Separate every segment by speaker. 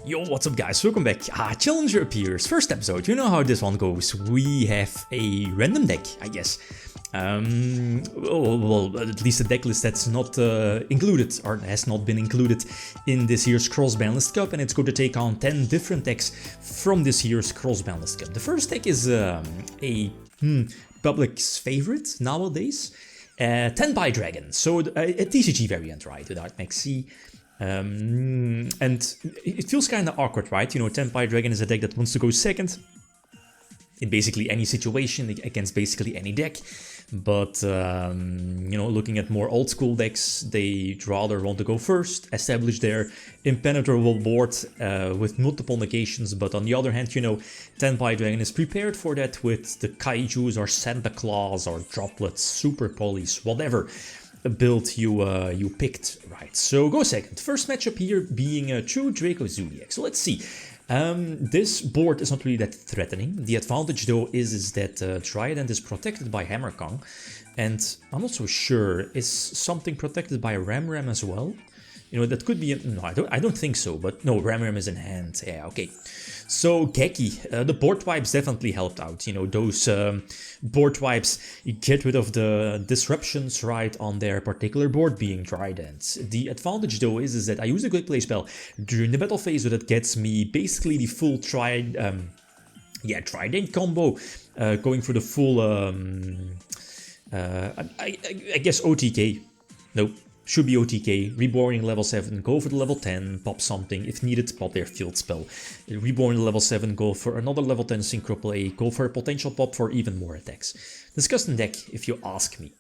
Speaker 1: Yo, what's up guys, welcome back. Challenger appears, first episode, you know how this one goes. We have a random deck, I guess. Well, at least a deck list that's not included, or has not been included in this year's Cross-Banlist Cup, and it's going to take on 10 different decks from this year's Cross-Banlist Cup. The first deck is a public's favorite nowadays, Tenpai Dragon, so a TCG variant, right, without Maxi. And it feels kind of awkward, right? You know, Tenpai Dragon is a deck that wants to go second in basically any situation against basically any deck. But, you know, looking at more old school decks, they rather want to go first, establish their impenetrable board with multiple negations. But on the other hand, you know, Tenpai Dragon is prepared for that with the Kaijus or Santa Claus or Droplets, Super Polys, whatever build you picked, right? So go second. First matchup here being a true Draco Zodiac. So let's see. This board is not really that threatening. The advantage though is that Trident is protected by Hammer Kong, and I'm not so sure, is something protected by Ram as well? You know, that could be, no, I don't think so, but no, Ram is in hand, yeah, okay. So Geki, the board wipes definitely helped out, you know, those board wipes, you get rid of the disruptions, right, on their particular board being Trident. The advantage though is that I use a quick play spell during the battle phase, so that gets me basically the full Trident combo, going for the full, I guess OTK, nope. Should be OTK, Reborn level 7, go for the level 10, pop something, if needed, pop their field spell. Reborn level 7, go for another level 10 synchro play, go for a potential pop for even more attacks. Disgusting deck, if you ask me.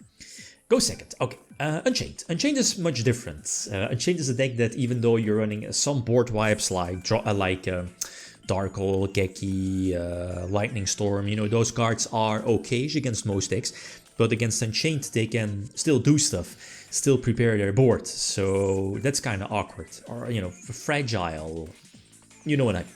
Speaker 1: Go second, okay. Unchained. Unchained is much different. Unchained is a deck that even though you're running some board wipes like Dark Hole, Geki, Lightning Storm, you know, those cards are okay against most decks, but against Unchained they can still do stuff. Still prepare their board, so that's kind of awkward, or, you know, fragile, you know what I mean.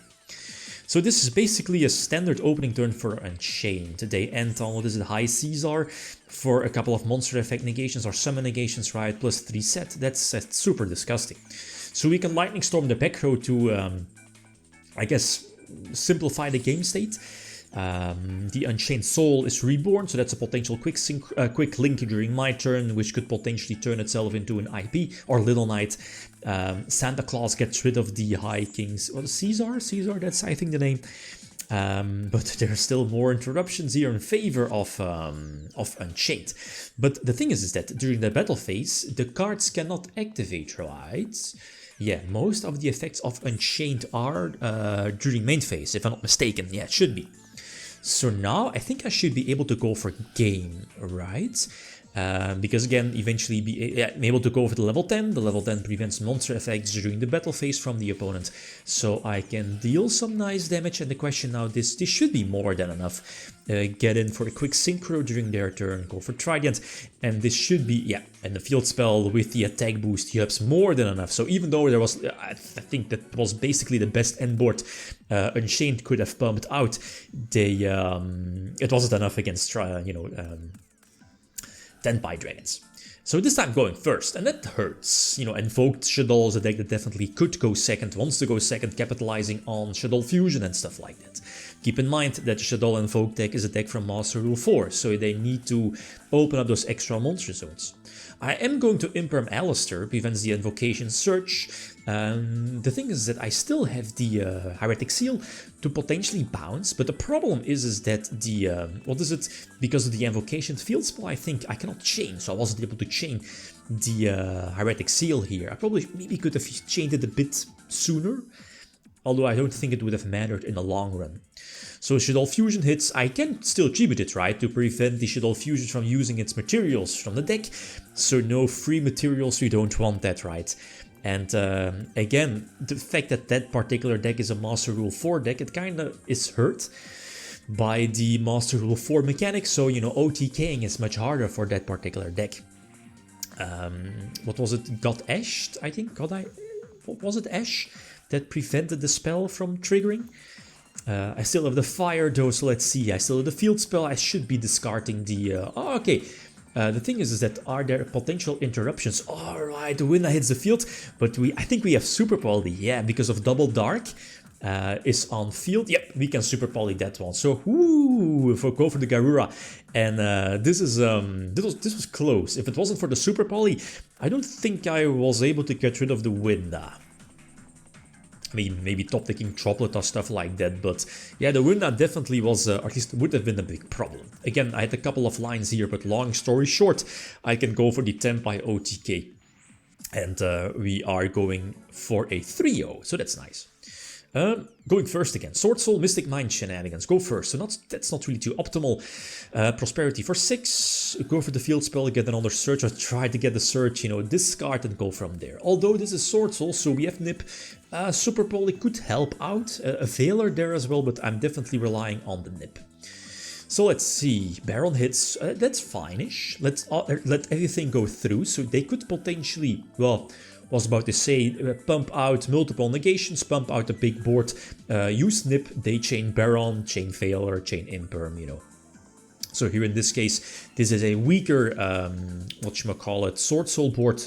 Speaker 1: So this is basically a standard opening turn for Unchained. They end on, what is it, High Caesar for a couple of monster effect negations or summon negations, right, plus 3 set. That's super disgusting. So we can Lightning Storm the back row to, I guess, simplify the game state. The Unchained Soul is reborn, so that's a potential quick link during my turn, which could potentially turn itself into an IP or Little Knight. Santa Claus gets rid of the High Kings. Well, Caesar, that's I think the name. But there are still more interruptions here in favor of Unchained. But the thing is that during the battle phase, the cards cannot activate, right? Yeah, most of the effects of Unchained are during main phase, if I'm not mistaken. Yeah, it should be. So now I think I should be able to go for game, right? Because again, eventually be able to go for the level 10. The level 10 prevents monster effects during the battle phase from the opponent. So I can deal some nice damage, and the question now, this should be more than enough. Get in for a quick synchro during their turn, go for Trident, and this should be, yeah, and the field spell with the attack boost helps more than enough. So even though there was, I think that was basically the best end board Unchained could have pumped out, it wasn't enough against, Tenpai Dragons. So this time going first, and that hurts. You know, Invoked Shaddoll is a deck that definitely could go second, wants to go second, capitalizing on Shaddoll Fusion and stuff like that. Keep in mind that the Shaddoll Invoked deck is a deck from Master Rule 4, so they need to open up those extra monster zones. I am going to Imperm Alistair, prevents the Invocation Search. The thing is that I still have the Heretic Seal to potentially bounce, but the problem is that the, because of the Invocation Field Spell, I think I cannot chain, so I wasn't able to chain the Heretic Seal here. I probably maybe could have chained it a bit sooner, although I don't think it would have mattered in the long run. So Shaddoll Fusion hits, I can still tribute it, right, to prevent the Shaddoll Fusion from using its materials from the deck. So no free materials, we don't want that, right? And again, the fact that that particular deck is a Master Rule 4 deck, it kind of is hurt by the Master Rule 4 mechanics. So, you know, OTKing is much harder for that particular deck. What was it? Got Ashed, I think? What was it? Ash? That prevented the spell from triggering? I still have the fire though, so let's see. I still have the field spell. I should be discarding the... okay. The thing is that are there potential interruptions? Alright, the Winda hits the field, but I think we have Super Poly, yeah, because of Double Dark is on field. Yep, we can Super Poly that one. So, go for the Garura. And this was close. If it wasn't for the Super Poly, I don't think I was able to get rid of the Winda. I mean, maybe top decking Droplet or stuff like that, but yeah, the Winda definitely was, or at least would have been a big problem. Again, I had a couple of lines here, but long story short, I can go for the Tenpai OTK. And we are going for a 3-0, so that's nice. Going first again. Sword Soul, Mystic Mind shenanigans. Go first. So that's not really too optimal. Prosperity for 6. Go for the field spell, get another search, or try to get the search, you know, discard and go from there. Although this is Sword Soul, so we have Nip. Super Poly could help out. A Veiler there as well, but I'm definitely relying on the Nip. So let's see. Baron hits. That's fine-ish. Let everything go through. So they could potentially, well, was about to say, pump out multiple negations, pump out a big board, use Nip, they chain Baron, chain Veiler, chain Imperm, you know. So here in this case, this is a weaker, whatchamacallit, Sword Soul board,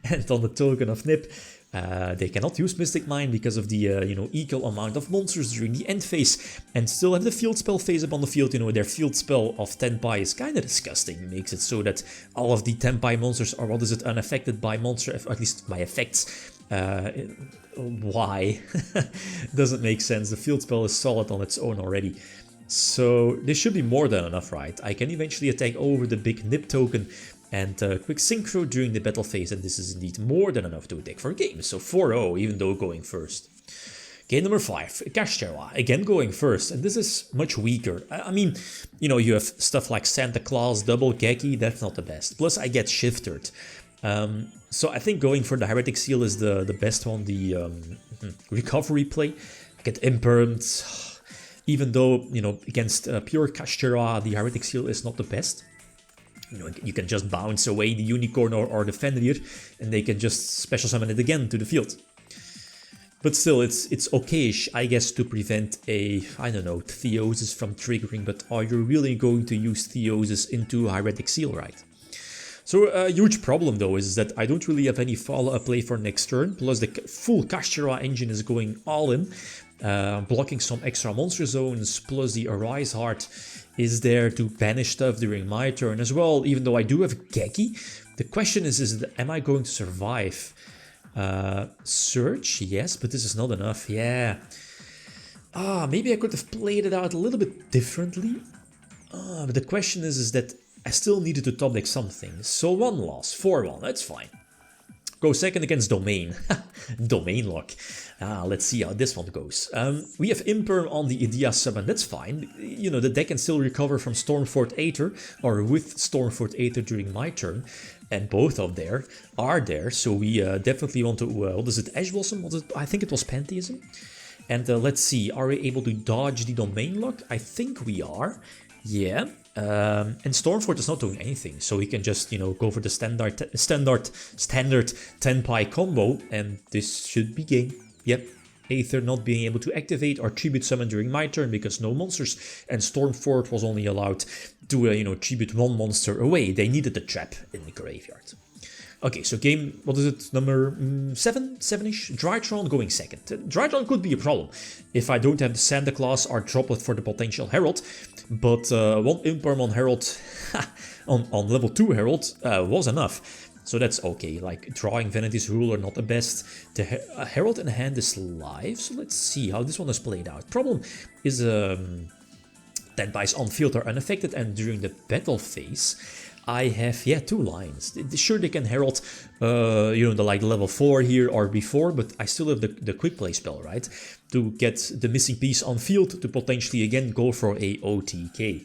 Speaker 1: and on the token of Nip, they cannot use Mystic Mind because of the, you know, equal amount of monsters during the end phase, and still have the field spell phase up on the field. You know, their field spell of Tenpai is kind of disgusting. It makes it so that all of the Tenpai monsters are, what is it, unaffected by monster, or at least by effects. Why? Doesn't make sense. The field spell is solid on its own already. So this should be more than enough, right? I can eventually attack over the big Nip token and quick synchro during the battle phase, and this is indeed more than enough to attack for a game. So 4-0, even though going first. Game number 5, Kashtera, again going first, and this is much weaker. I mean, you know, you have stuff like Santa Claus, Double Geki, that's not the best. Plus I get shifted. So I think going for the Heretic Seal is the best one, the recovery play. I get impermed, even though, you know, against pure Kashtera, the Heretic Seal is not the best. You know, you can just bounce away the Unicorn or the Fenrir, and they can just special summon it again to the field. But still, it's okayish, I guess, to prevent a, I don't know, Theosis from triggering, but are you really going to use Theosis into Heretic Seal, right? So a huge problem though is that I don't really have any follow-up play for next turn, plus the full Kashtera engine is going all in, blocking some extra monster zones, plus the Arise Heart is there to banish stuff during my turn as well, even though I do have Geki. The question is am I going to survive? Search, yes, but this is not enough, yeah. Maybe I could have played it out a little bit differently. But the question is that I still needed to top deck something. So 1 loss, 4-1, that's fine. Go second against Domain. Domain lock. Let's see how this one goes. We have Imperm on the Idea summon, that's fine. You know, the deck can still recover from Stormfort Aether, or with Stormfort Aether during my turn. And both of there are there, so we definitely want to, what is it, Ash Blossom? I think it was Pantheism. And let's see, are we able to dodge the Domain lock? I think we are. Yeah. And Stormfort is not doing anything, so we can just, you know, go for the standard Tenpai combo, and this should be game. Yep, Aether not being able to activate or tribute summon during my turn because no monsters, and Stormfort was only allowed to, you know, tribute 1 monster away. They needed the trap in the graveyard. Okay, so game, what is it, number 7-ish? Drytron going second. Drytron could be a problem if I don't have the Santa Claus or Droplet for the potential Herald, but 1 Imperm on Herald, on level 2 Herald, was enough. So that's okay, like drawing Vanity's Ruler, not the best. The Herald in hand is live, so let's see how this one is played out. Problem is Tenpais on field are unaffected, and during the battle phase, I have, yeah, 2 lines. Sure, they can Herald, you know, the like level 4 here or before, but I still have the quick play spell, right? To get the missing piece on field to potentially again go for a OTK.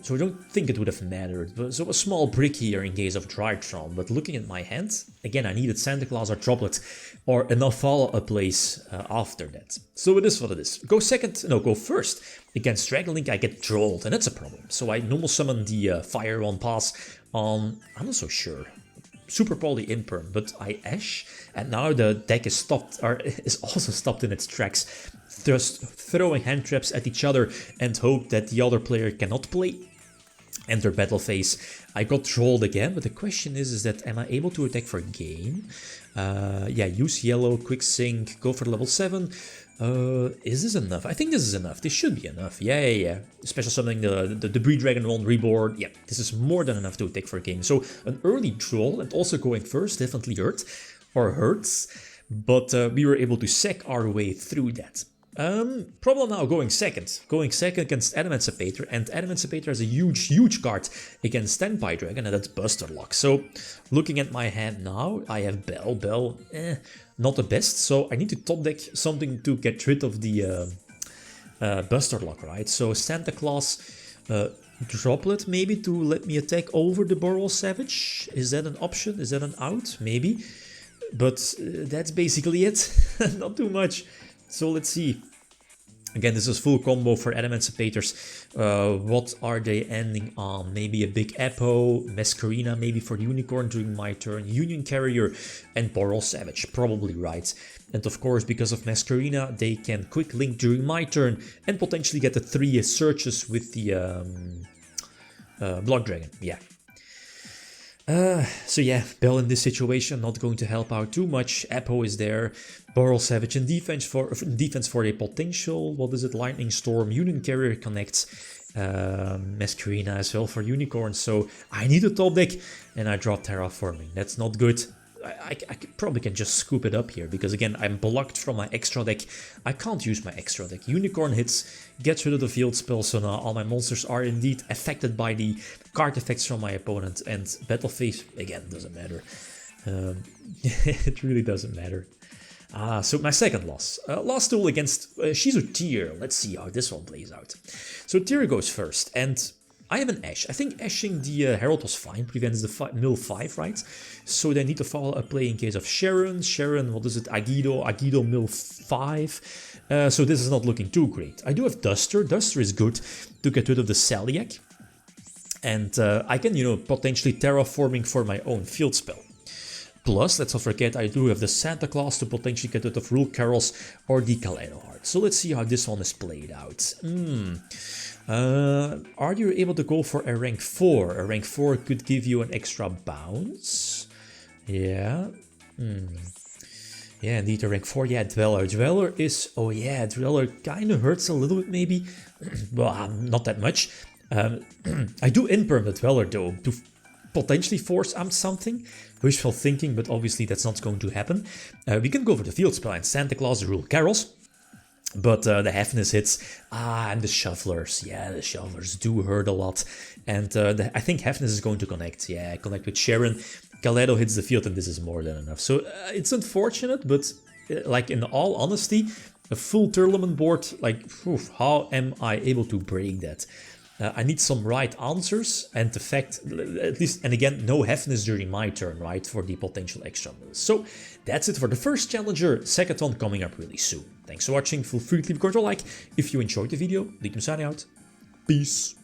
Speaker 1: So I don't think it would have mattered. So a small brick here in case of Drytron, but looking at my hand, again I needed Santa Claus or Droplet or enough follow-up plays after that. So it is what it is. Go first. Against Dragonlink I get trolled, and that's a problem. So I normal summon the Fire 1 pass on, I'm not so sure, Super Poly Imperm, but I Ash, and now the deck is stopped, or is also stopped in its tracks, just throwing hand traps at each other and hope that the other player cannot play. enter battle phase. I got trolled again, but the question is that am I able to attack for game? Yeah, use yellow, quick sync, go for level 7. Is this enough? I think this is enough. This should be enough. Yeah. Special summoning the Tenpai Dragon 1 reborn. Yeah, this is more than enough to attack for game. So an early troll and also going first definitely hurts. But we were able to sack our way through that. Problem now going second. Going second against Emancipator, and Emancipator has a huge card against Tenpai Dragon, and that's Buster Lock. So, looking at my hand now, I have Bell, not the best, so I need to top deck something to get rid of the Buster Lock, right? So, Santa Claus, Droplet maybe to let me attack over the Boral Savage. Is that an option? Is that an out? Maybe. But that's basically it. Not too much. So let's see. Again, this is full combo for Emancipators. What are they ending on? Maybe a big Apo, Masquerina maybe for the Unicorn during my turn, Union Carrier, and Boral Savage, probably right. And of course, because of Masquerina, they can quick link during my turn and potentially get the 3 searches with the Block Dragon, yeah. So yeah, Bell in this situation not going to help out too much. Apo is there, Boral Savage in defense for a potential, what is it, Lightning Storm, Union Carrier connects, Masquerina as well for Unicorn, so I need a top deck, and I drop Terraforming. That's not good. I probably can just scoop it up here, because again, I'm blocked from my extra deck. I can't use my extra deck. Unicorn hits, gets rid of the field spell, so now all my monsters are indeed affected by the card effects from my opponent, and battle phase, again, doesn't matter. It really doesn't matter. So my second loss. Last duel against Ishizu Tier. Let's see how this one plays out. So Tier goes first, and I have an Ash. I think Ashing the Herald was fine, prevents the mill 5, right? So they need to follow a play in case of Sharon, what is it, Agido mill 5. So this is not looking too great. I do have Duster. Duster is good to get rid of the Celiac. And I can, potentially terraforming for my own field spell. Plus, let's not forget, I do have the Santa Claus to potentially get rid of Rule Carols or the Kaleido Heart. So let's see how this one is played out. Are you able to go for a rank 4? A rank 4 could give you an extra bounce. Yeah. Yeah, indeed, a rank 4. Yeah, Dweller. Dweller is... Oh yeah, Dweller kind of hurts a little bit maybe. Well, not that much. I do imperm the Dweller though, to potentially force something. Wishful thinking, but obviously that's not going to happen. We can go for the field spell and Santa Claus Rule Carols. But the Heaviness hits, and the Shufflers, yeah, the Shufflers do hurt a lot. And I think Heaviness is going to connect, yeah, connect with Sharon. Kaleido hits the field and this is more than enough. So it's unfortunate, but like in all honesty, a full tournament board, like, how am I able to break that? I need some right answers, and the fact, at least, and again, no Heaviness during my turn, right, for the potential extra moves. So that's it for the first challenger, second one coming up really soon. Thanks for watching, feel free to leave a like if you enjoyed the video. Signing out, peace.